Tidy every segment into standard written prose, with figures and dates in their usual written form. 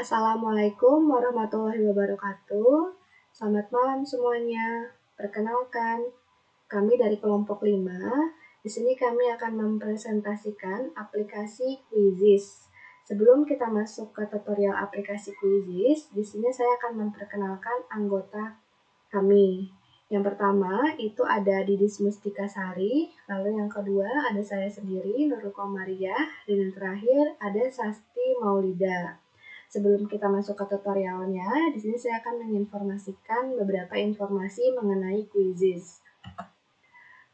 Assalamualaikum warahmatullahi wabarakatuh. Selamat malam semuanya. Perkenalkan, kami dari kelompok 5. Di sini kami akan mempresentasikan aplikasi Quizizz. Sebelum kita masuk ke tutorial aplikasi Quizizz, di sini saya akan memperkenalkan anggota kami. Yang pertama itu ada Didis Mustika Sari, lalu yang kedua ada saya sendiri, Nurul Komariah, dan yang terakhir ada Sasti Maulida. Sebelum kita masuk ke tutorialnya, di sini saya akan menginformasikan beberapa informasi mengenai Quizizz.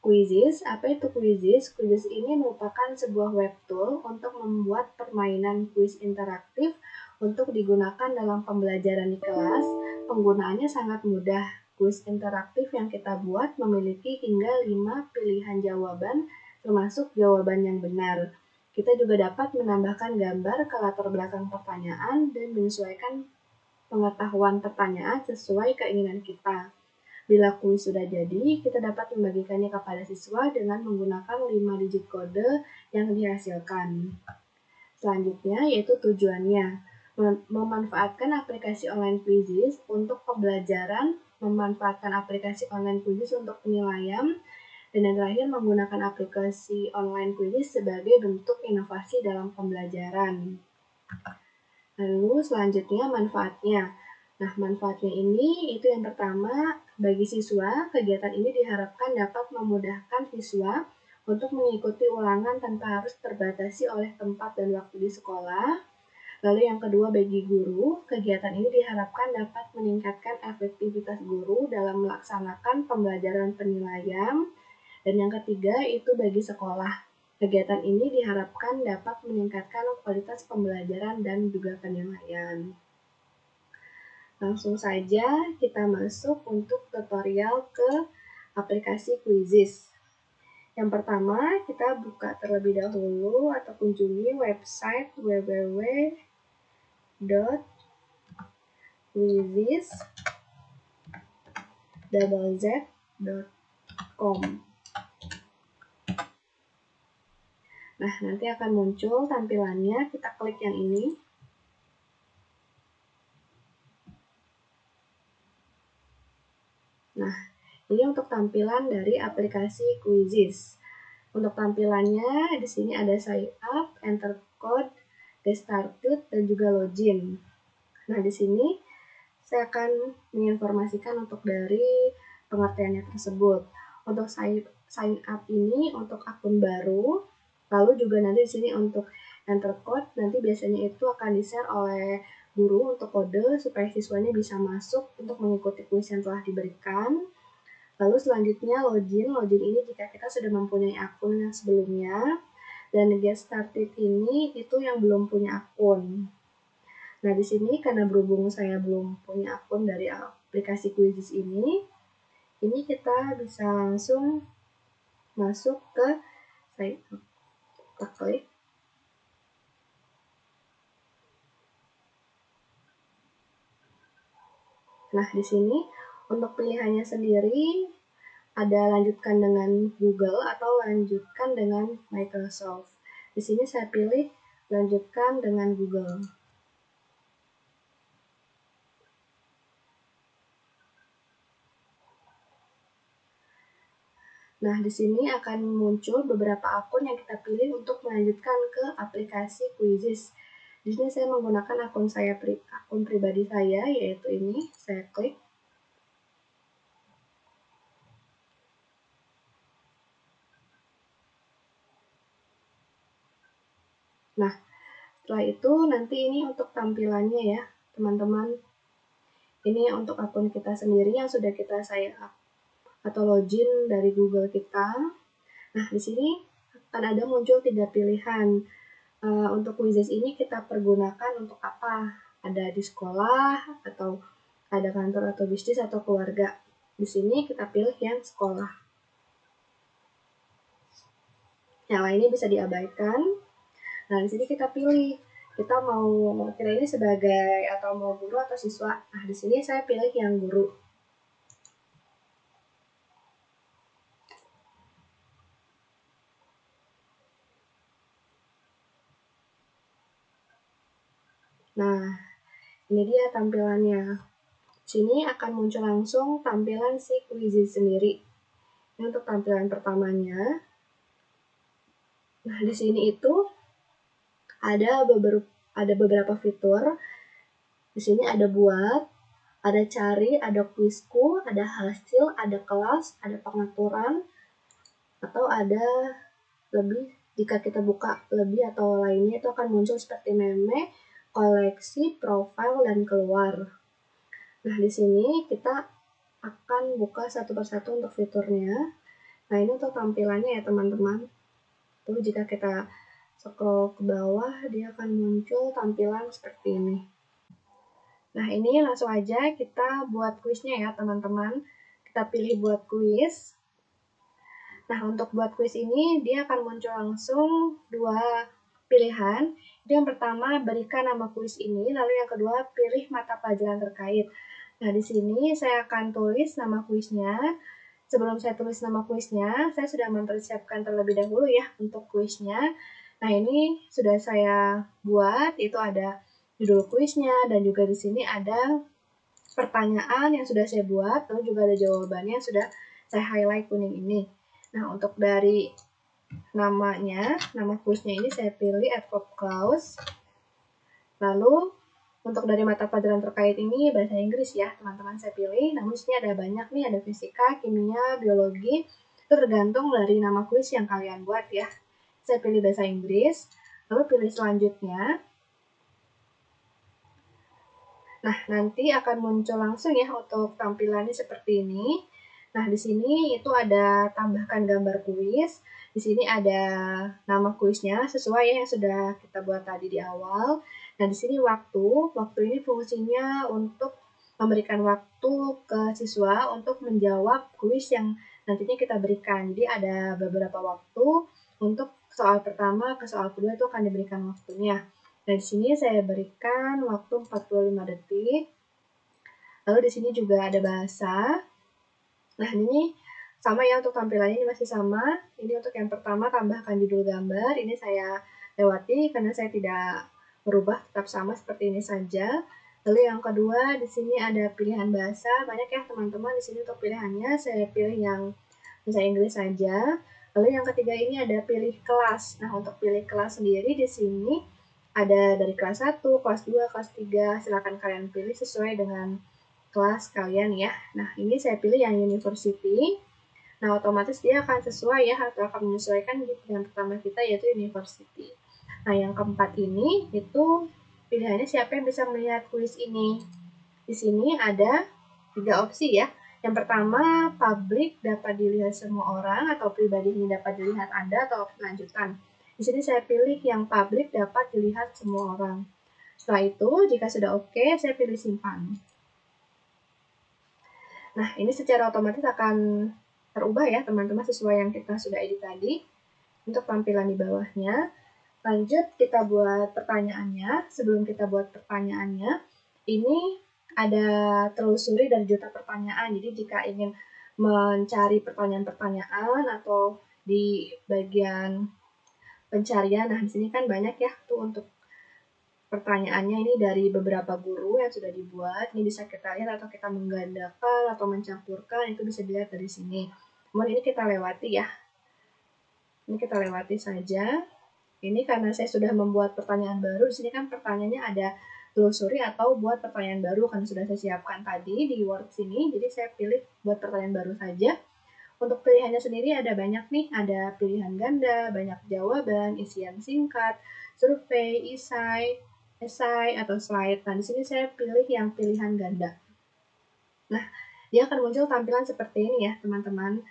Quizizz, apa itu Quizizz? Quizizz ini merupakan sebuah web tool untuk membuat permainan kuis interaktif untuk digunakan dalam pembelajaran di kelas. Penggunaannya sangat mudah. Kuis interaktif yang kita buat memiliki hingga 5 pilihan jawaban, termasuk jawaban yang benar. Kita juga dapat menambahkan gambar ke latar belakang pertanyaan dan menyesuaikan pengetahuan pertanyaan sesuai keinginan kita. Bila kuis sudah jadi, kita dapat membagikannya kepada siswa dengan menggunakan 5 digit kode yang dihasilkan. Selanjutnya yaitu tujuannya. Memanfaatkan aplikasi online Quizizz untuk pembelajaran, memanfaatkan aplikasi online Quizizz untuk penilaian, dan yang terakhir menggunakan aplikasi online Quizizz sebagai bentuk inovasi dalam pembelajaran. Lalu selanjutnya manfaatnya. Nah, manfaatnya ini itu yang pertama, bagi siswa, kegiatan ini diharapkan dapat memudahkan siswa untuk mengikuti ulangan tanpa harus terbatasi oleh tempat dan waktu di sekolah. Lalu yang kedua, bagi guru, kegiatan ini diharapkan dapat meningkatkan efektivitas guru dalam melaksanakan pembelajaran penilaian. Dan yang ketiga, itu bagi sekolah. Kegiatan ini diharapkan dapat meningkatkan kualitas pembelajaran dan juga penilaian. Langsung saja kita masuk untuk tutorial ke aplikasi Quizizz. Yang pertama, kita buka terlebih dahulu atau kunjungi website www.quizizz.com. Nah, nanti akan muncul tampilannya, kita klik yang ini. Nah, ini untuk tampilan dari aplikasi Quizizz. Untuk tampilannya, di sini ada sign up, enter code, get started, dan juga login. Nah, di sini saya akan menginformasikan untuk dari pengertiannya tersebut. Untuk sign up ini untuk akun baru, lalu juga nanti di sini untuk enter code, nanti biasanya itu akan di-share oleh guru untuk kode supaya siswanya bisa masuk untuk mengikuti kuis yang telah diberikan. Lalu selanjutnya login ini jika kita sudah mempunyai akun yang sebelumnya, dan get started ini itu yang belum punya akun. Nah, di sini karena berhubung saya belum punya akun dari aplikasi Quizizz ini kita bisa langsung masuk ke sign up. Kita klik. Nah, di sini untuk pilihannya sendiri ada lanjutkan dengan Google atau lanjutkan dengan Microsoft. Di sini saya pilih lanjutkan dengan Google. Nah, di sini akan muncul beberapa akun yang kita pilih untuk melanjutkan ke aplikasi Quizizz. Di sini saya menggunakan akun pribadi saya, yaitu ini. Saya klik. Nah, setelah itu nanti ini untuk tampilannya ya, teman-teman. Ini untuk akun kita sendiri yang sudah kita sign up atau login dari Google kita. Nah, di sini akan ada muncul 3 pilihan. Untuk Quizizz ini kita pergunakan untuk apa? Ada di sekolah, atau ada kantor atau bisnis atau keluarga. Di sini kita pilih yang sekolah. Yang lainnya bisa diabaikan. Nah, di sini kita pilih. Kita mau kira ini sebagai atau mau guru atau siswa. Nah, di sini saya pilih yang guru. Nah, Ini dia tampilannya. Sini akan muncul langsung tampilan si quizzes sendiri. Ini untuk tampilan pertamanya. Nah, di sini itu ada beberapa fitur. Di sini ada buat, ada cari, ada kuisku, ada hasil, ada kelas, ada pengaturan, atau ada lebih. Jika kita buka lebih atau lainnya itu akan muncul seperti meme, koleksi, profile, dan keluar. Nah, di sini kita akan buka satu persatu untuk fiturnya. Nah, ini untuk tampilannya ya teman-teman. Tuh, jika kita scroll ke bawah, dia akan muncul tampilan seperti ini. Nah, ini langsung aja kita buat kuisnya ya teman-teman. Kita pilih buat kuis. Nah, untuk buat kuis ini, dia akan muncul langsung dua pilihan. Yang pertama, berikan nama kuis ini, lalu yang kedua, pilih mata pelajaran terkait. Nah, di sini saya akan tulis nama kuisnya. Sebelum saya tulis nama kuisnya, saya sudah mempersiapkan terlebih dahulu ya untuk kuisnya. Nah, ini sudah saya buat, itu ada judul kuisnya, dan juga di sini ada pertanyaan yang sudah saya buat, lalu juga ada jawabannya yang sudah saya highlight kuning ini. Nah, untuk dari namanya, nama kuisnya ini saya pilih adverb clause. Lalu, untuk dari mata pelajaran terkait ini bahasa Inggris ya, teman-teman saya pilih. Namun di sini ada banyak nih, ada fisika, kimia, biologi. Itu tergantung dari nama kuis yang kalian buat ya. Saya pilih bahasa Inggris, lalu pilih selanjutnya. Nah, nanti akan muncul langsung ya untuk tampilannya seperti ini. Nah, di sini itu ada tambahkan gambar kuis. Di sini ada nama kuisnya sesuai ya yang sudah kita buat tadi di awal. Nah, di sini waktu ini fungsinya untuk memberikan waktu ke siswa untuk menjawab kuis yang nantinya kita berikan. Jadi ada beberapa waktu untuk soal pertama ke soal kedua itu akan diberikan waktunya. Dan di sini saya berikan waktu 45 detik. Lalu di sini juga ada bahasa. Nah, ini sama ya untuk tampilannya, ini masih sama. Ini untuk yang pertama tambahkan judul gambar. Ini saya lewati karena saya tidak berubah, tetap sama seperti ini saja. Lalu yang kedua di sini ada pilihan bahasa. Banyak ya teman-teman di sini untuk pilihannya. Saya pilih yang bahasa Inggris saja. Lalu yang ketiga ini ada pilih kelas. Nah, untuk pilih kelas sendiri di sini ada dari kelas 1, kelas 2, kelas 3. Silakan kalian pilih sesuai dengan kelas kalian ya. Nah, ini saya pilih yang university. Nah, otomatis dia akan sesuai ya, atau akan menyesuaikan di pilihan pertama kita yaitu university. Nah, yang keempat ini itu pilihannya siapa yang bisa melihat kuis ini. Di sini ada 3 opsi ya. Yang pertama, publik dapat dilihat semua orang atau pribadi ini dapat dilihat Anda atau lanjutan. Di sini saya pilih yang publik dapat dilihat semua orang. Setelah itu, jika sudah oke, saya pilih simpan. Nah, ini secara otomatis akan terubah ya teman-teman sesuai yang kita sudah edit tadi. Untuk tampilan di bawahnya. Lanjut kita buat pertanyaannya. Sebelum kita buat pertanyaannya, ini ada telusuri dari juta pertanyaan. Jadi jika ingin mencari pertanyaan-pertanyaan atau di bagian pencarian, nah di sini kan banyak ya tuh untuk pertanyaannya ini dari beberapa guru yang sudah dibuat. Ini bisa kita lihat atau kita menggandakan atau mencampurkan, itu bisa dilihat dari sini. Namun ini kita lewati ya. Ini kita lewati saja. Ini karena saya sudah membuat pertanyaan baru, di sini kan pertanyaannya ada telusuri atau buat pertanyaan baru karena sudah saya siapkan tadi di Word sini. Jadi saya pilih buat pertanyaan baru saja. Untuk pilihannya sendiri ada banyak nih, ada pilihan ganda, banyak jawaban, isian singkat, survei, esai atau slide. Nah, di sini saya pilih yang pilihan ganda. Nah, dia akan muncul tampilan seperti ini ya, teman-teman.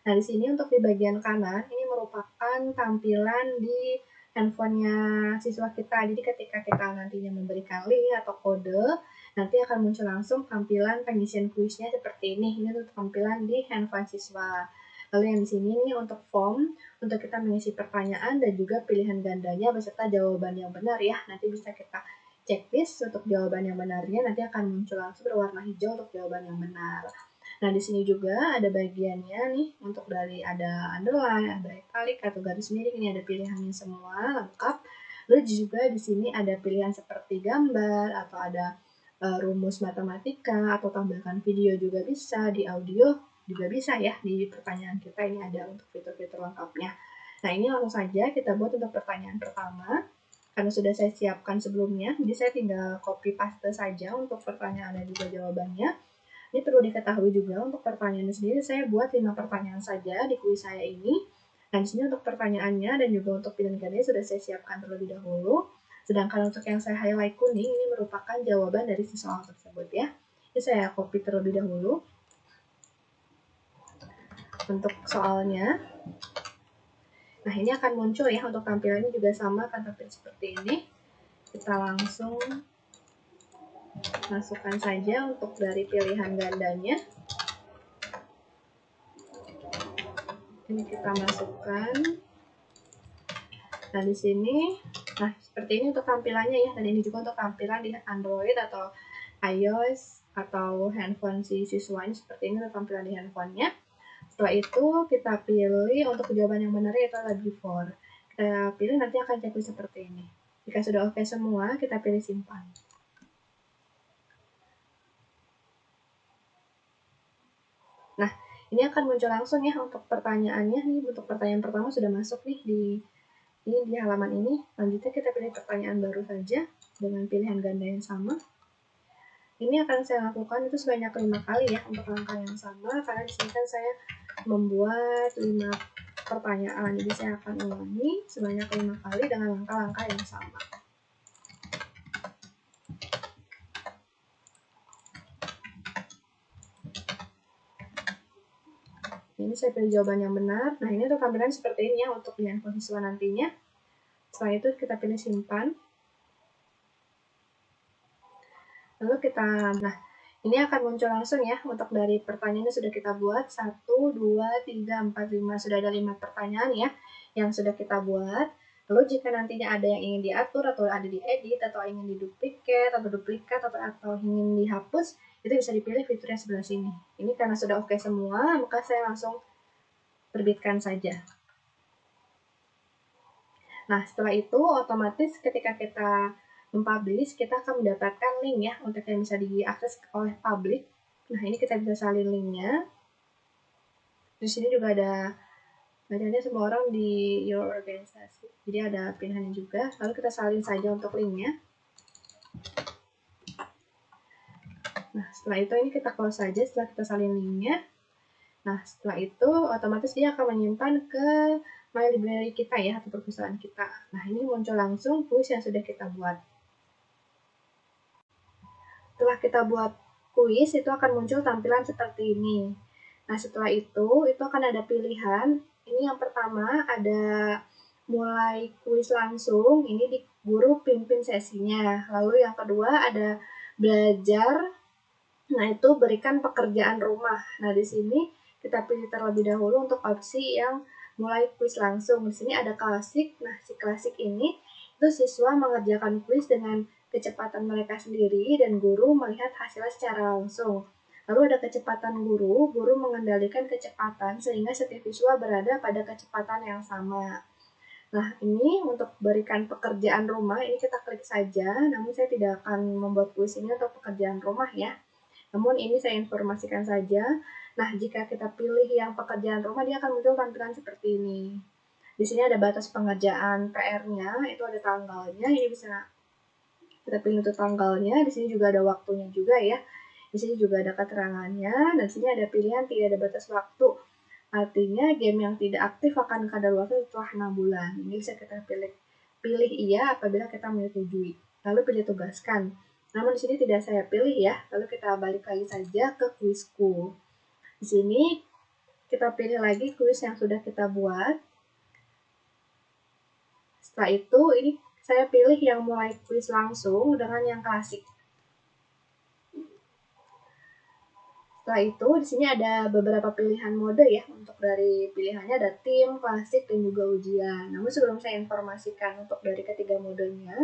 Nah, di sini untuk di bagian kanan, ini merupakan tampilan di handphonenya siswa kita. Jadi ketika kita nantinya memberikan link atau kode, nanti akan muncul langsung tampilan pengisian kuisnya seperti ini. Ini untuk tampilan di handphone siswa. Lalu yang di sini nih untuk form, untuk kita mengisi pertanyaan dan juga pilihan gandanya beserta jawaban yang benar ya. Nanti bisa kita checklist untuk jawaban yang benarnya, nanti akan muncul langsung berwarna hijau untuk jawaban yang benar. Nah, di sini juga ada bagiannya nih, untuk dari ada underline, ada italic atau garis miring, ini ada pilihannya semua lengkap. Lalu juga di sini ada pilihan seperti gambar atau ada rumus matematika atau tambahkan video juga bisa, di audio juga bisa ya. Di pertanyaan kita ini ada untuk fitur-fitur lengkapnya. Nah, ini langsung saja kita buat untuk pertanyaan pertama. Karena sudah saya siapkan sebelumnya, jadi saya tinggal copy paste saja untuk pertanyaan dan juga jawabannya. Ini perlu diketahui juga untuk pertanyaannya sendiri, saya buat 5 pertanyaan saja di kuis saya ini. Nah, di sini untuk pertanyaannya dan juga untuk pilihan gandanya sudah saya siapkan terlebih dahulu. Sedangkan untuk yang saya highlight kuning, ini merupakan jawaban dari si soal tersebut ya. Ini saya copy terlebih dahulu. Untuk soalnya, nah ini akan muncul ya, untuk tampilannya juga sama, akan tampil seperti ini. Kita langsung masukkan saja untuk dari pilihan gandanya. Ini kita masukkan. Nah, di sini, nah seperti ini untuk tampilannya ya, dan ini juga untuk tampilan di Android atau iOS atau handphone si siswa ini seperti ini untuk tampilan di handphonenya. Setelah itu kita pilih untuk jawaban yang benar yaitu adalah before. Kita pilih, nanti akan checklist seperti ini. Jika sudah oke semua, kita pilih simpan. Nah, ini akan muncul langsung ya untuk pertanyaannya. Nih, untuk pertanyaan pertama sudah masuk nih di halaman ini. Lanjutnya kita pilih pertanyaan baru saja dengan pilihan ganda yang sama. Ini akan saya lakukan itu sebanyak 5 kali ya untuk langkah yang sama, karena di sini kan saya membuat 5 pertanyaan. Jadi saya akan ulangi sebanyak 5 kali dengan langkah-langkah yang sama. Ini saya pilih jawaban yang benar. Nah, ini untuk tampilan seperti ini ya untuk di handphone siswa nantinya. Setelah itu kita pilih simpan. Lalu nah ini akan muncul langsung ya untuk dari pertanyaannya sudah kita buat 1, 2, 3, 4, 5. Sudah ada 5 pertanyaan ya yang sudah kita buat. Lalu jika nantinya ada yang ingin diatur atau ada diedit atau ingin diduplikat atau ingin dihapus, itu bisa dipilih fiturnya sebelah sini. Ini karena sudah oke semua, maka saya langsung terbitkan saja. Nah, setelah itu otomatis ketika kita mempublish, kita akan mendapatkan link ya untuk yang bisa diakses oleh publik. Nah, ini kita bisa salin linknya. Di sini juga ada bacanya semua orang di your organisasi. Jadi ada pilihannya juga. Lalu kita salin saja untuk linknya. Nah, setelah itu ini kita close saja setelah kita salin linknya. Nah, setelah itu otomatis dia akan menyimpan ke My Library kita ya, atau perpustakaan kita. Nah, ini muncul langsung kuis yang sudah kita buat. Setelah kita buat kuis, itu akan muncul tampilan seperti ini. Nah, setelah itu akan ada pilihan. Ini yang pertama ada mulai kuis langsung, ini di guru pimpin sesinya. Lalu yang kedua ada belajar, nah itu berikan pekerjaan rumah. Nah, di sini kita pilih terlebih dahulu untuk opsi yang mulai kuis langsung. Di sini ada klasik. Nah, si klasik ini itu siswa mengerjakan kuis dengan kecepatan mereka sendiri dan guru melihat hasilnya secara langsung. Lalu ada kecepatan guru mengendalikan kecepatan sehingga setiap siswa berada pada kecepatan yang sama. Nah, ini untuk berikan pekerjaan rumah, ini kita klik saja, namun saya tidak akan membuat kuis ini untuk pekerjaan rumah ya. Namun ini saya informasikan saja. Nah, jika kita pilih yang pekerjaan rumah, dia akan muncul tampilan seperti ini. Di sini ada batas pengerjaan PR-nya, itu ada tanggalnya, ini bisa kita pilih untuk tanggalnya. Di sini juga ada waktunya juga ya. Di sini juga ada keterangannya, dan di sini ada pilihan tidak ada batas waktu. Artinya game yang tidak aktif akan kadaluarsa setelah 6 bulan. Ini bisa kita pilih iya apabila kita menyetujui. Lalu pilih tugaskan. Namun di sini tidak saya pilih ya. Lalu kita balik lagi saja ke kuisku. Di sini kita pilih lagi kuis yang sudah kita buat. Setelah itu ini saya pilih yang mulai kuis langsung dengan yang klasik. Setelah itu di sini ada beberapa pilihan mode ya. Untuk dari pilihannya ada tim, klasik, dan juga ujian. Namun sebelum saya informasikan untuk dari ketiga modenya,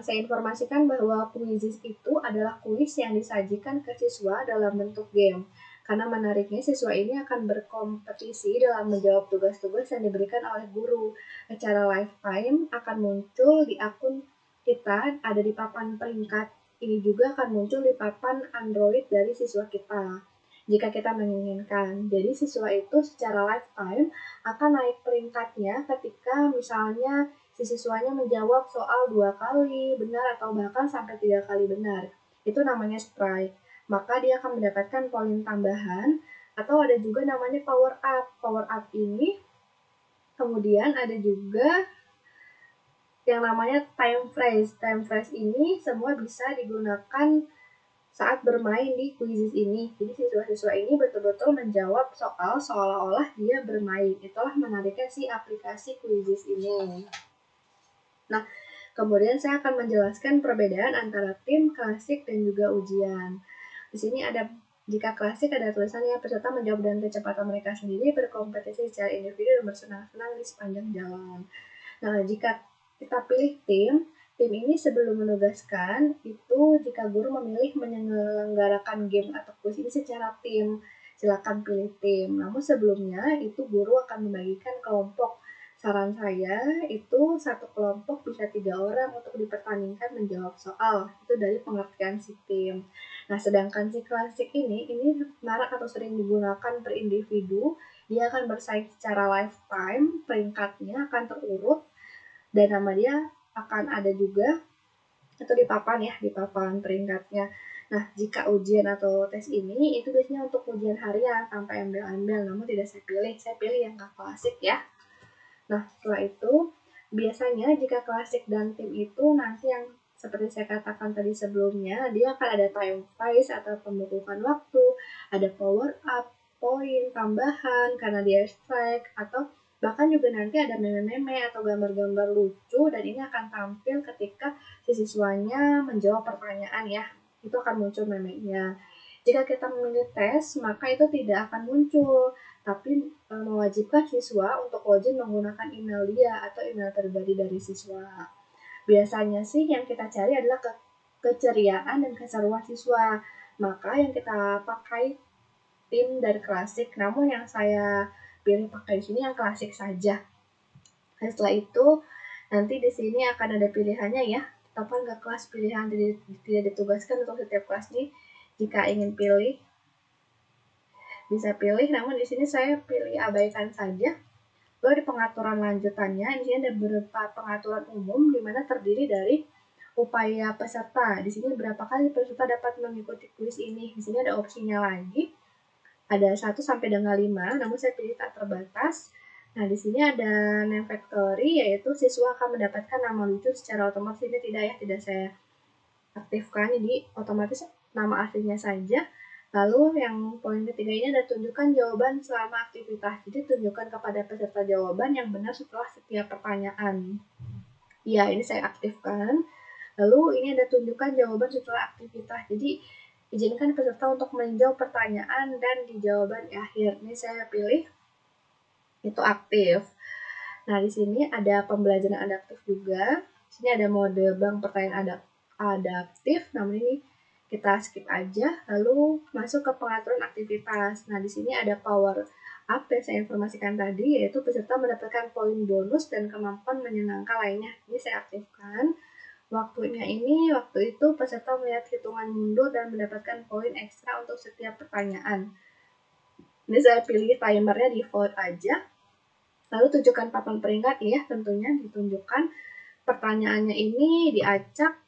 saya informasikan bahwa Quizizz itu adalah kuis yang disajikan ke siswa dalam bentuk game. Karena menariknya siswa ini akan berkompetisi dalam menjawab tugas-tugas yang diberikan oleh guru. Acara lifetime akan muncul di akun kita, ada di papan peringkat ini juga akan muncul di papan Android dari siswa kita jika kita menginginkan. Jadi siswa itu secara lifetime akan naik peringkatnya ketika misalnya si siswanya menjawab soal 2 kali benar atau bahkan sampai 3 kali benar. Itu namanya strike. Maka dia akan mendapatkan poin tambahan atau ada juga namanya power up. Power up ini kemudian ada juga yang namanya time phrase. Time phrase ini semua bisa digunakan saat bermain di quizzes ini. Jadi siswa-siswa ini betul-betul menjawab soal seolah-olah dia bermain. Itulah menariknya si aplikasi quizzes ini. Nah, kemudian saya akan menjelaskan perbedaan antara tim, klasik, dan juga ujian. Di sini ada, jika klasik ada tulisannya peserta menjawab dengan kecepatan mereka sendiri, berkompetisi secara individu dan bersenang-senang di sepanjang jalan. Nah, jika kita pilih tim ini sebelum menugaskan, itu jika guru memilih menyelenggarakan game atau quiz ini secara tim, silakan pilih tim. Namun sebelumnya, itu guru akan membagikan kelompok. Saran saya, itu satu kelompok bisa 3 orang untuk dipertandingkan menjawab soal. Itu dari pengertian si tim. Nah, sedangkan si klasik ini marak atau sering digunakan per individu, dia akan bersaing secara lifetime, peringkatnya akan terurut, dan nama dia akan ada juga itu di papan peringkatnya. Nah, jika ujian atau tes ini itu biasanya untuk ujian harian sampai embel-embel, namun tidak saya pilih yang klasik ya. Nah, setelah itu biasanya jika klasik dan tim itu nanti yang seperti saya katakan tadi sebelumnya, dia akan ada time phase atau pembukukan waktu, ada power up, poin tambahan karena dia strike, atau bahkan juga nanti ada meme-meme atau gambar-gambar lucu, dan ini akan tampil ketika si siswanya menjawab pertanyaan ya. Itu akan muncul meme-nya. Jika kita memilih tes, maka itu tidak akan muncul, tapi mewajibkan siswa untuk login menggunakan email dia atau email pribadi dari siswa. Biasanya sih yang kita cari adalah keceriaan dan keseruan siswa. Maka yang kita pakai tim dari klasik, namun yang saya pilih pakai di sini yang klasik saja. Dan setelah itu nanti di sini akan ada pilihannya ya. Tetapkan ke kelas pilihan tidak ditugaskan untuk setiap kelas nih. Jika ingin pilih bisa pilih, namun di sini saya pilih abaikan saja. Lalu di pengaturan lanjutannya, di sini ada beberapa pengaturan umum di mana terdiri dari upaya peserta. Di sini berapa kali peserta dapat mengikuti kuis ini. Di sini ada opsinya lagi. Ada 1 sampai dengan 5, namun saya pilih tak terbatas. Nah, di sini ada name factory, yaitu siswa akan mendapatkan nama lucu secara otomatis. Ini tidak saya aktifkan, jadi otomatis nama aslinya saja. Lalu yang poin ketiga ini ada tunjukkan jawaban selama aktivitas. Jadi tunjukkan kepada peserta jawaban yang benar setelah setiap pertanyaan. Ya, ini saya aktifkan. Lalu ini ada tunjukkan jawaban setelah aktivitas. Jadi izinkan peserta untuk menjawab pertanyaan dan di jawaban akhir. Ini saya pilih itu aktif. Nah, di sini ada pembelajaran adaptif juga. Di sini ada mode bank pertanyaan adaptif, namun ini kita skip aja. Lalu masuk ke pengaturan aktivitas. Nah, di sini ada power up yang saya informasikan tadi, yaitu peserta mendapatkan poin bonus dan kemampuan menyenangkan lainnya. Ini saya aktifkan. Waktu itu peserta melihat hitungan mundur dan mendapatkan poin ekstra untuk setiap pertanyaan. Ini saya pilih timernya default aja. Lalu tunjukkan papan peringkat ya, tentunya ditunjukkan. Pertanyaannya ini diacak.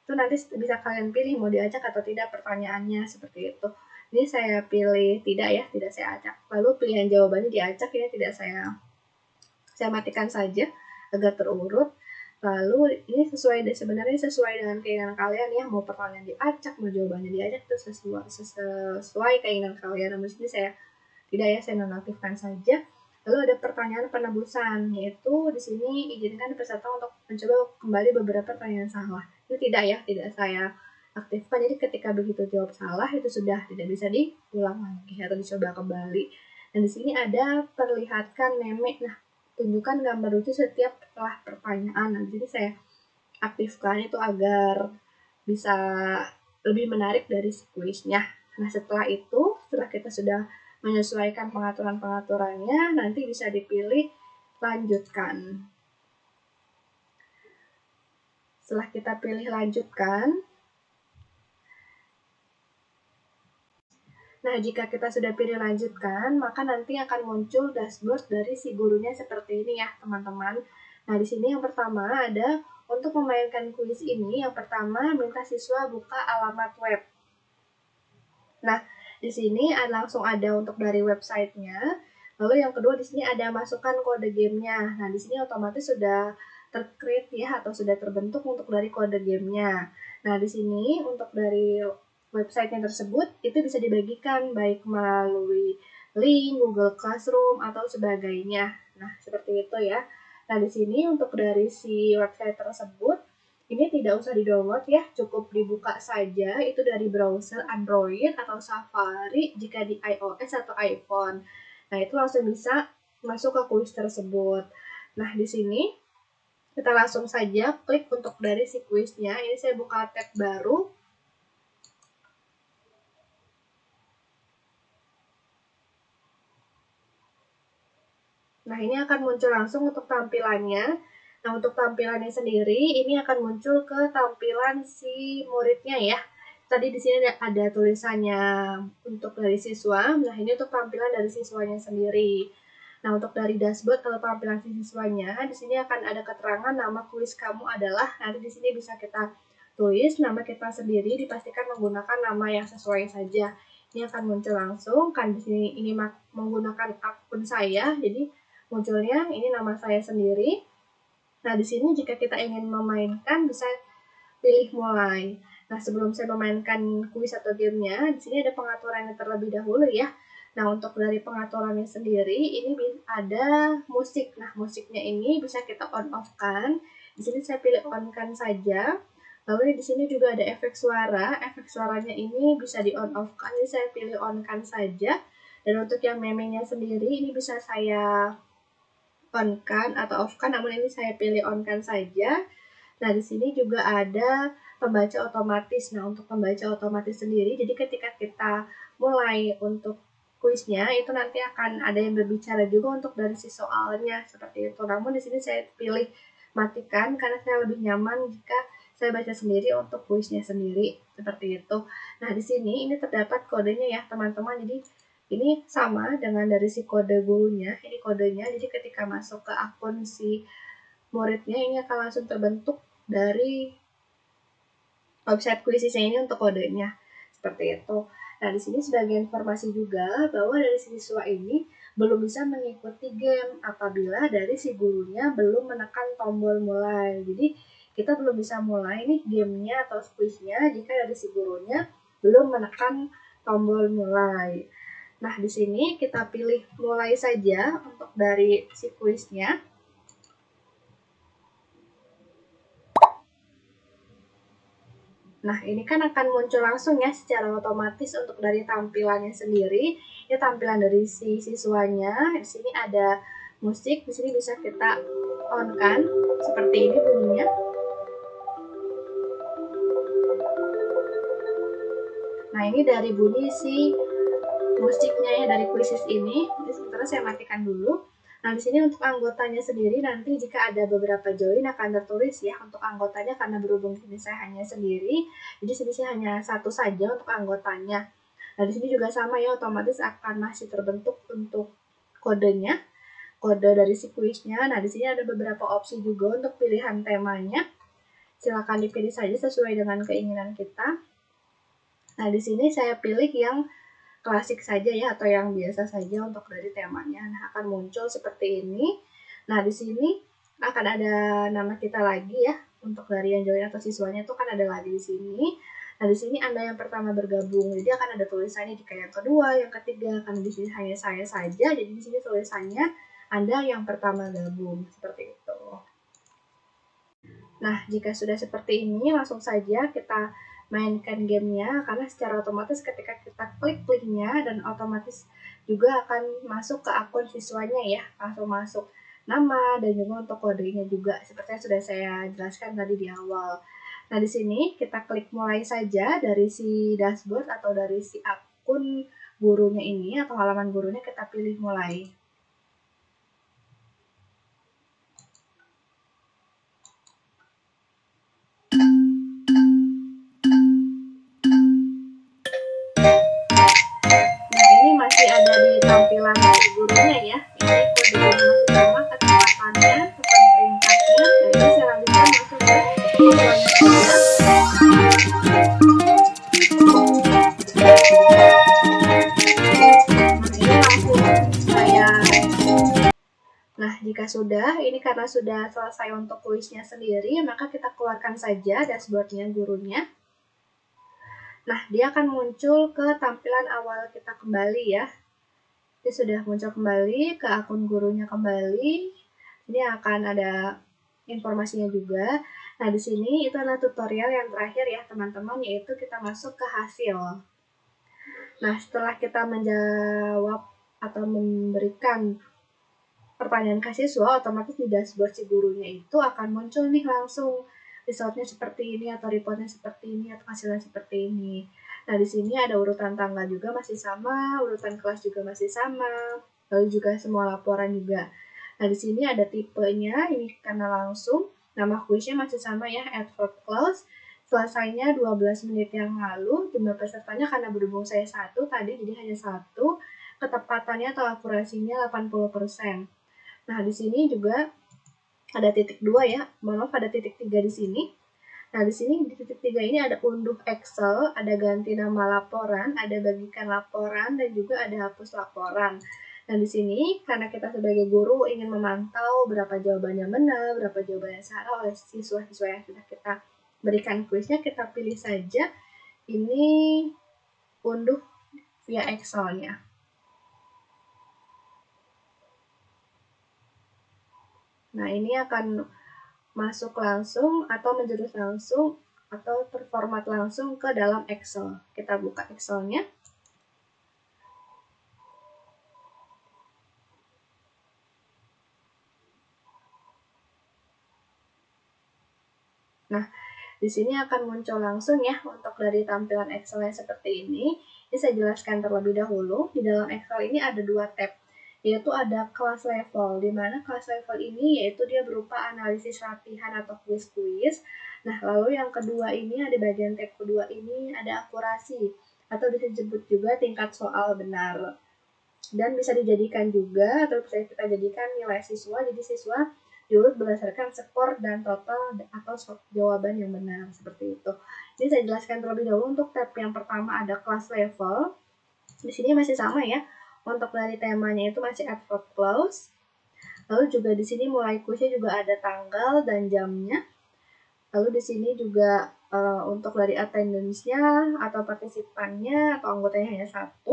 Itu nanti bisa kalian pilih mau diacak atau tidak pertanyaannya, seperti itu. Ini saya pilih tidak saya acak. Lalu pilihan jawabannya diacak, ini tidak saya matikan saja agar terurut. Lalu ini sebenarnya sesuai dengan keinginan kalian ya, mau pertanyaan diacak, mau jawabannya diacak, itu sesuai keinginan kalian. Namun ini saya nonaktifkan saja. Lalu ada pertanyaan penebusan, yaitu di sini izinkan peserta untuk mencoba kembali beberapa pertanyaan salah. Itu tidak saya aktifkan. Jadi ketika begitu jawab salah itu sudah tidak bisa diulang lagi atau dicoba kembali. Dan di sini ada perlihatkan meme. Nah, tunjukkan gambar lucu setiap setelah pertanyaan. Nah, jadi saya aktifkan itu agar bisa lebih menarik dari kuisnya. Nah, setelah kita sudah menyesuaikan pengaturan-pengaturannya, nanti bisa dipilih lanjutkan. Setelah kita pilih lanjutkan, Nah, jika kita sudah pilih lanjutkan, maka nanti akan muncul dashboard dari si gurunya seperti ini ya, teman-teman. Nah, di sini yang pertama ada untuk memainkan kuis ini, yang pertama minta siswa buka alamat web. Nah, di sini langsung ada untuk dari websitenya. Lalu yang kedua di sini ada masukkan kode gamenya. Nah, di sini otomatis sudah tercreate ya atau sudah terbentuk untuk dari kode gamenya. Nah, di sini untuk dari websitenya tersebut itu bisa dibagikan baik melalui link, Google Classroom atau sebagainya. Nah, seperti itu ya. Nah, di sini untuk dari si website tersebut ini tidak usah di-download ya, cukup dibuka saja itu dari browser Android atau Safari jika di iOS atau iPhone. Nah, itu langsung bisa masuk ke kuis tersebut. Nah, di sini kita langsung saja klik untuk dari si kuisnya. Ini saya buka tab baru. Nah, ini akan muncul langsung untuk tampilannya. Nah, untuk tampilannya sendiri, ini akan muncul ke tampilan si muridnya ya. Tadi di sini ada tulisannya untuk dari siswa. Nah, ini untuk tampilan dari siswanya sendiri. Nah, untuk dari dashboard atau tampilan si siswanya, di sini akan ada keterangan nama kuis kamu adalah. Nanti di sini bisa kita tulis nama kita sendiri, dipastikan menggunakan nama yang sesuai saja. Ini akan muncul langsung. Kan di sini ini menggunakan akun saya, jadi munculnya ini nama saya sendiri. Nah, di sini jika kita ingin memainkan bisa pilih mulai. Nah, sebelum saya memainkan kuis atau gamenya, di sini ada pengaturannya terlebih dahulu ya. Nah, untuk dari pengaturannya sendiri, ini ada musik. Nah, musiknya ini bisa kita on-off-kan. Di sini saya pilih on-kan saja. Lalu di sini juga ada efek suara. Efek suaranya ini bisa di on-off-kan. Jadi saya pilih on-kan saja. Dan untuk yang memenya sendiri, ini bisa saya on-kan atau off-kan, namun ini saya pilih on-kan saja. Nah, di sini juga ada pembaca otomatis. Nah, untuk pembaca otomatis sendiri, jadi ketika kita mulai untuk kuisnya, itu nanti akan ada yang berbicara juga untuk dari si soalnya, seperti itu. Namun di sini saya pilih matikan, karena saya lebih nyaman jika saya baca sendiri untuk kuisnya sendiri, seperti itu. Nah, di sini ini terdapat kodenya ya, teman-teman. Jadi, ini sama dengan dari si kode gurunya, ini kodenya. Jadi, ketika masuk ke akun si muridnya, ini akan langsung terbentuk dari website kuisisnya ini untuk kodenya. Seperti itu. Nah, di sini sebagai informasi juga bahwa dari siswa ini belum bisa mengikuti game apabila dari si gurunya belum menekan tombol mulai. Jadi, kita belum bisa mulai nih gamenya atau kuisnya jika dari si gurunya belum menekan tombol mulai. Nah, di sini kita pilih mulai saja untuk dari si kuisnya. Nah, ini kan akan muncul langsung ya secara otomatis untuk dari tampilannya sendiri. Ini tampilan dari si siswanya. Di sini ada musik, di sini bisa kita on kan, seperti ini bunyinya. Nah, ini dari bunyi si musiknya ya dari kuisis ini. Jadi sementara saya matikan dulu. Nah, di sini untuk anggotanya sendiri nanti jika ada beberapa join akan tertulis ya untuk anggotanya, karena berhubung ini saya hanya sendiri, jadi sini saya hanya satu saja untuk anggotanya. Nah, di sini juga sama ya, otomatis akan masih terbentuk untuk kodenya, kode dari si kuisnya. Nah, di sini ada beberapa opsi juga untuk pilihan temanya. Silakan dipilih saja sesuai dengan keinginan kita. Nah, di sini saya pilih yang klasik saja ya atau yang biasa saja untuk dari temanya. Nah, akan muncul seperti ini. Nah, di sini akan ada nama kita lagi ya untuk dari yang join atau siswanya itu kan ada lagi di sini. Nah, di sini Anda yang pertama bergabung. Jadi akan ada tulisannya jika yang kedua, yang ketiga, karena di sini hanya saya saja. Jadi di sini tulisannya Anda yang pertama gabung seperti itu. Nah, jika sudah seperti ini, langsung saja kita mainkan gamenya, karena secara otomatis ketika kita klik linknya dan otomatis juga akan masuk ke akun siswanya ya, langsung masuk nama dan juga untuk kodenya juga, seperti yang sudah saya jelaskan tadi di awal. Nah, di sini kita klik mulai saja dari si dashboard atau dari si akun gurunya ini atau halaman gurunya, kita pilih mulai. ada di tampilan gurunya ya. Ini kode masih sama, kecepatannya, tekan peringkatnya. Nah, ini saya lanjutkan masuk ke siswanya saja. Nah, jika sudah, ini karena sudah selesai untuk kuisnya sendiri, maka kita keluarkan saja dashboardnya gurunya. Nah, dia akan muncul ke tampilan awal kita kembali ya. Ini sudah muncul kembali ke akun gurunya kembali. Ini akan ada informasinya juga. Nah, di sini itu adalah tutorial yang terakhir ya, teman-teman, yaitu kita masuk ke hasil. Nah, setelah kita menjawab atau memberikan pertanyaan ke siswa, otomatis di dashboard si gurunya itu akan muncul nih langsung resultnya seperti ini, atau reportnya seperti ini, atau hasilnya seperti ini. Nah, di sini ada urutan tanggal juga masih sama, urutan kelas juga masih sama, lalu juga semua laporan juga. Nah, di sini ada tipenya, ini karena langsung, nama kuisnya masih sama ya, advert close, selesainya 12 menit yang lalu, jumlah pesertanya karena berhubung saya 1 tadi, jadi hanya 1, ketepatannya atau akurasinya 80%. Nah, di sini juga ada titik 2 ya, maaf ada titik 3 di sini. Nah, di sini di titik 3 ini ada unduh Excel, ada ganti nama laporan, ada bagikan laporan, dan juga ada hapus laporan. Nah, di sini karena kita sebagai guru ingin memantau berapa jawabannya benar, berapa jawabannya salah oleh siswa-siswa yang sudah kita berikan kuisnya, kita pilih saja ini unduh via Excel-nya. Nah, ini akan masuk langsung atau menjurus langsung atau terformat langsung ke dalam Excel. Kita buka Excel-nya. Nah, di sini akan muncul langsung ya untuk dari tampilan Excel-nya seperti ini. Ini saya jelaskan terlebih dahulu. Di dalam Excel ini ada 2 tab, yaitu ada kelas level, di mana kelas level ini yaitu dia berupa analisis latihan atau kuis-kuis. Nah, lalu yang kedua ini ada bagian tab kedua ini ada akurasi atau bisa disebut juga tingkat soal benar. Dan bisa dijadikan juga atau bisa kita jadikan nilai siswa, jadi siswa diurut berdasarkan skor dan total atau jawaban yang benar, seperti itu. Ini saya jelaskan terlebih dahulu untuk tab yang pertama ada kelas level. Di sini masih sama ya. Untuk dari temanya itu masih advert close. Lalu juga di sini mulai kuisnya juga ada tanggal dan jamnya. Lalu di sini juga untuk dari attendance-nya atau partisipannya atau anggotanya hanya 1.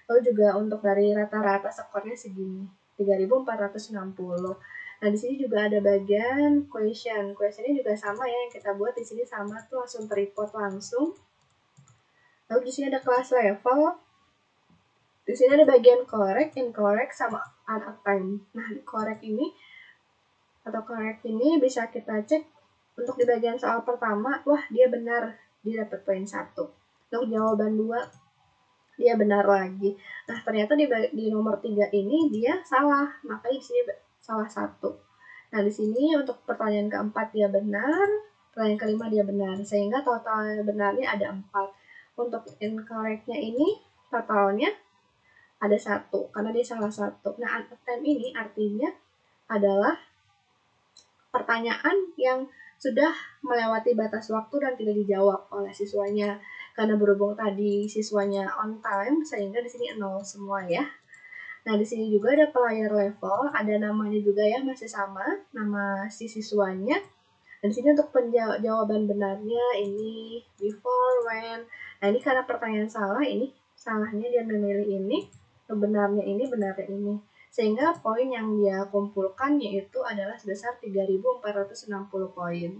Lalu juga untuk dari rata-rata skornya segini, 3.460. Nah, di sini juga ada bagian question. Questionnya juga sama ya, yang kita buat di sini sama tuh langsung terreport langsung. Lalu di sini ada kelas level. Di sini ada bagian correct, incorrect, sama unattend. Nah, di correct ini atau correct ini bisa kita cek untuk di bagian soal pertama, wah dia benar, dia dapat poin 1. Untuk jawaban 2, dia benar lagi. Nah, ternyata di nomor 3 ini dia salah, makanya di sini salah 1. Nah, di sini untuk pertanyaan keempat dia benar, pertanyaan kelima dia benar, sehingga total benarnya ada 4. Untuk incorrectnya ini totalnya ada 1 karena dia salah 1. Nah, unattend ini artinya adalah pertanyaan yang sudah melewati batas waktu dan tidak dijawab oleh siswanya. Karena berhubung tadi siswanya on time, sehingga di sini 0 semua ya. Nah, di sini juga ada player level, ada namanya juga ya, masih sama nama si siswanya. Dan di sini untuk jawaban benarnya ini before, when. Nah, ini karena pertanyaan salah, ini salahnya dia memilih ini, benarnya ini, benarnya ini. Sehingga poin yang dia kumpulkan yaitu adalah sebesar 3.460 poin.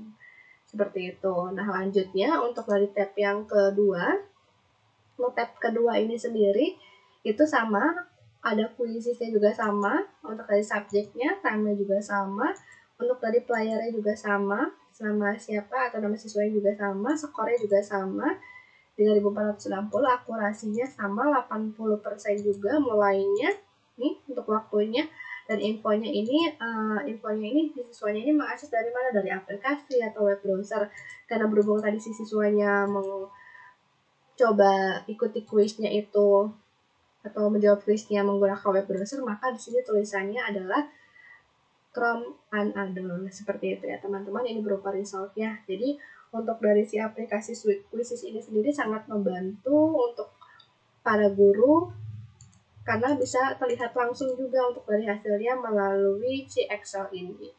Seperti itu. Nah, lanjutnya untuk dari tab yang kedua, untuk tab kedua ini sendiri itu sama, ada kuisisnya juga sama, untuk dari subjeknya, time-nya juga sama, untuk dari playernya juga sama, nama siapa atau nama siswanya juga sama, skornya juga sama, 3.460, akurasinya sama, 80% juga mulainya. Nih untuk waktunya dan infonya ini siswanya ini mengakses dari mana, dari aplikasi atau web browser. Karena berhubung tadi si siswanya mau coba ikuti kuisnya itu atau menjawab kuisnya menggunakan web browser, maka di sini tulisannya adalah Chrome Unadon, seperti itu ya teman-teman. Ini berupa result-nya. Jadi untuk dari si aplikasi Quizzes ini sendiri sangat membantu untuk para guru karena bisa terlihat langsung juga untuk dari hasilnya melalui si Excel ini.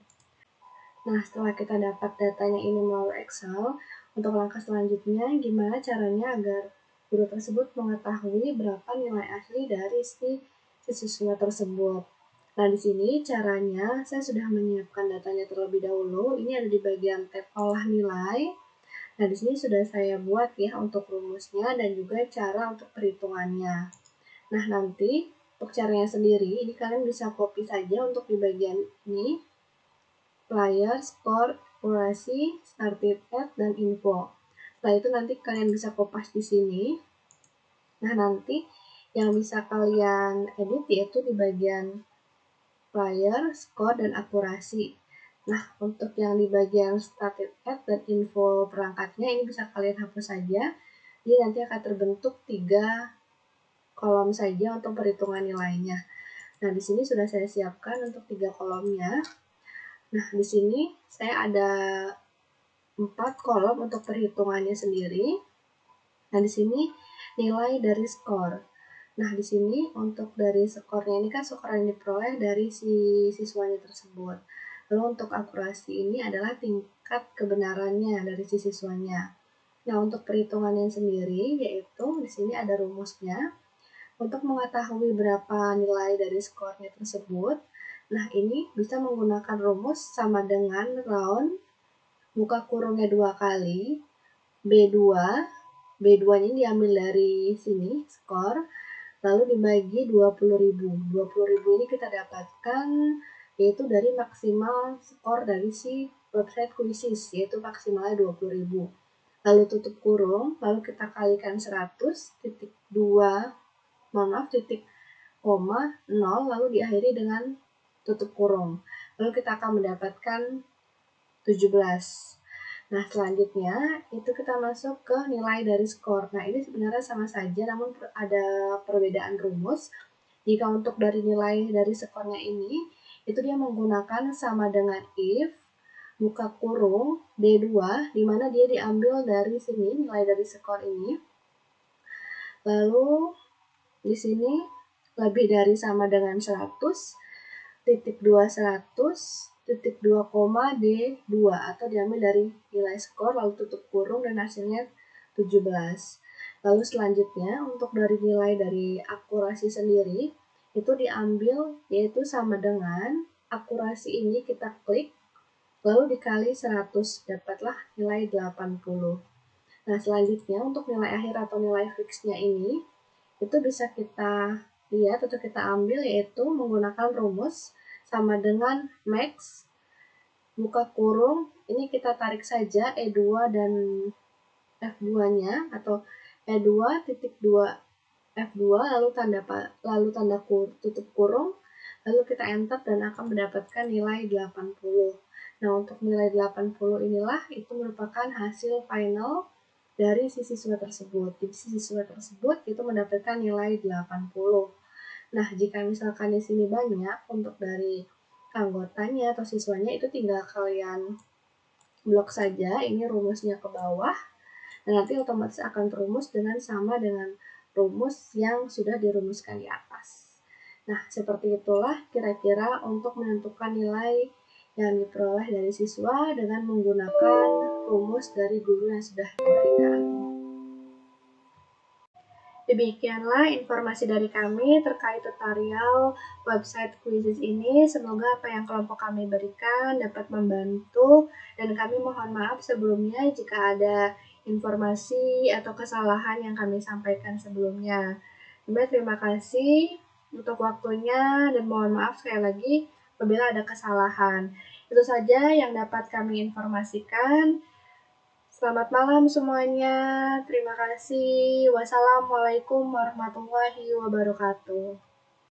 Nah, setelah kita dapat datanya ini melalui Excel, untuk langkah selanjutnya gimana caranya agar guru tersebut mengetahui berapa nilai asli dari si siswa tersebut. Nah, di sini caranya saya sudah menyiapkan datanya terlebih dahulu. Ini ada di bagian tab olah nilai. Nah, di sini sudah saya buat ya untuk rumusnya dan juga cara untuk perhitungannya. Nah, nanti untuk caranya sendiri, ini kalian bisa copy saja untuk di bagian ini, player, score, akurasi, started at, dan info. Setelah itu nanti kalian bisa kopas di sini. Nah, nanti yang bisa kalian edit yaitu di bagian player, score, dan akurasi. Nah, untuk yang di bagian started at dan info perangkatnya ini bisa kalian hapus saja. Jadi nanti akan terbentuk 3 kolom saja untuk perhitungan nilainya. Nah, di sini sudah saya siapkan untuk 3 kolomnya. Nah, di sini saya ada 4 kolom untuk perhitungannya sendiri. Nah, di sini nilai dari skor. Nah, di sini untuk dari skornya ini kan skor yang diperoleh dari si siswanya tersebut. Lalu untuk akurasi ini adalah tingkat kebenarannya dari si siswanya. Nah, untuk perhitungannya sendiri yaitu di sini ada rumusnya. Untuk mengetahui berapa nilai dari skornya tersebut, nah ini bisa menggunakan rumus sama dengan round buka kurungnya 2 kali B2. B2 ini diambil dari sini skor, lalu dibagi 20.000. 20.000 ini kita dapatkan yaitu dari maksimal skor dari si website Quizzes, yaitu maksimalnya 20.000. Lalu tutup kurung, lalu kita kalikan 100.2, titik koma 0, lalu diakhiri dengan tutup kurung. Lalu kita akan mendapatkan 17. Nah, selanjutnya itu kita masuk ke nilai dari skor. Nah, ini sebenarnya sama saja, namun ada perbedaan rumus. Jika untuk dari nilai dari skornya ini, itu dia menggunakan sama dengan if, buka kurung, D2, di mana dia diambil dari sini, nilai dari skor ini. Lalu, di sini lebih dari sama dengan 100, titik 2 100, titik 2, D2 atau diambil dari nilai skor lalu tutup kurung dan hasilnya 17. Lalu selanjutnya untuk dari nilai dari akurasi sendiri itu diambil yaitu sama dengan akurasi ini kita klik lalu dikali 100 dapatlah nilai 80. Nah, selanjutnya untuk nilai akhir atau nilai fixnya ini itu bisa kita lihat atau kita ambil yaitu menggunakan rumus sama dengan max buka kurung, ini kita tarik saja E2 dan F2-nya atau E2 titik 2 F2 lalu tanda tutup kurung, lalu kita enter dan akan mendapatkan nilai 80. Nah, untuk nilai 80 inilah itu merupakan hasil final dari si siswa tersebut. Jadi si siswa tersebut itu mendapatkan nilai 80. Nah, jika misalkan di sini banyak untuk dari anggotanya atau siswanya itu tinggal kalian blok saja ini rumusnya ke bawah dan nanti otomatis akan terumus dengan sama dengan rumus yang sudah dirumuskan di atas. Nah, seperti itulah kira-kira untuk menentukan nilai yang diperoleh dari siswa dengan menggunakan rumus dari guru yang sudah diberikan. Demikianlah informasi dari kami terkait tutorial website Quizzes ini. Semoga apa yang kelompok kami berikan dapat membantu dan kami mohon maaf sebelumnya jika ada informasi atau kesalahan yang kami sampaikan sebelumnya. Terima kasih untuk waktunya dan mohon maaf sekali lagi apabila ada kesalahan. Itu saja yang dapat kami informasikan. Selamat malam semuanya. Terima kasih. Wassalamualaikum warahmatullahi wabarakatuh.